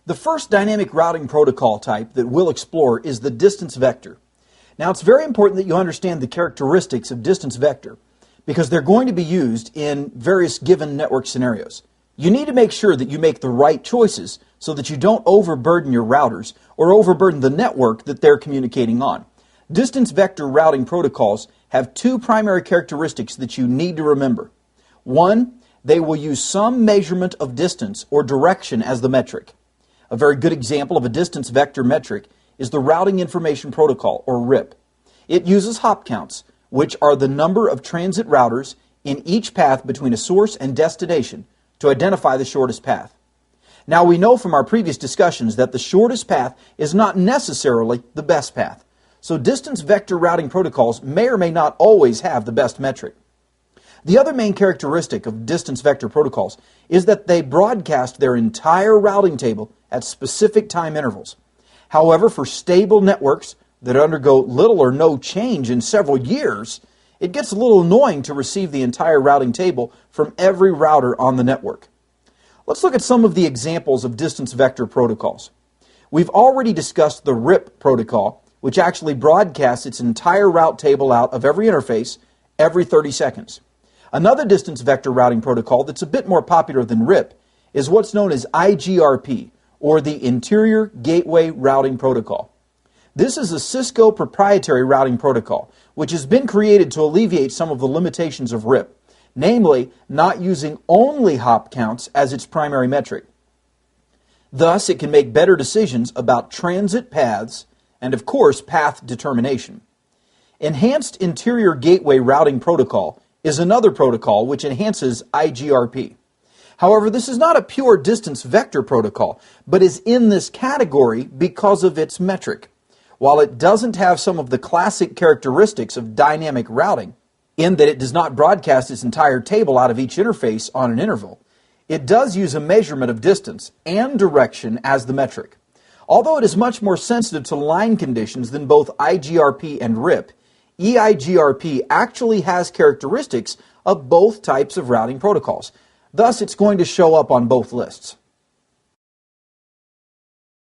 The first dynamic routing protocol type that we'll explore is the distance vector. Now, it's very important that you understand the characteristics of distance vector because they're going to be used in various given network scenarios. You need to make sure that you make the right choices so that you don't overburden your routers or overburden the network that they're communicating on. Distance vector routing protocols have two primary characteristics that you need to remember. One, they will use some measurement of distance or direction as the metric. A very good example of a distance vector metric is the Routing Information Protocol, or RIP. It uses hop counts, which are the number of transit routers in each path between a source and destination, to identify the shortest path. Now, we know from our previous discussions that the shortest path is not necessarily the best path. So distance vector routing protocols may or may not always have the best metric. The other main characteristic of distance vector protocols is that they broadcast their entire routing table at specific time intervals. However, for stable networks that undergo little or no change in several years, it gets a little annoying to receive the entire routing table from every router on the network. Let's look at some of the examples of distance vector protocols. We've already discussed the RIP protocol, which actually broadcasts its entire route table out of every interface every 30 seconds. Another distance vector routing protocol that's a bit more popular than RIP is what's known as Igrp, or the Interior Gateway Routing Protocol. This is a Cisco proprietary routing protocol, which has been created to alleviate some of the limitations of RIP, namely not using only hop counts as its primary metric. Thus, it can make better decisions about transit paths and, of course, path determination. Enhanced Interior Gateway Routing Protocol is another protocol which enhances Igrp. However, this is not a pure distance vector protocol, but is in this category because of its metric. While it doesn't have some of the classic characteristics of dynamic routing, in that it does not broadcast its entire table out of each interface on an interval, it does use a measurement of distance and direction as the metric. Although it is much more sensitive to line conditions than both Igrp and RIP, EIGRP actually has characteristics of both types of routing protocols. Thus, it's going to show up on both lists.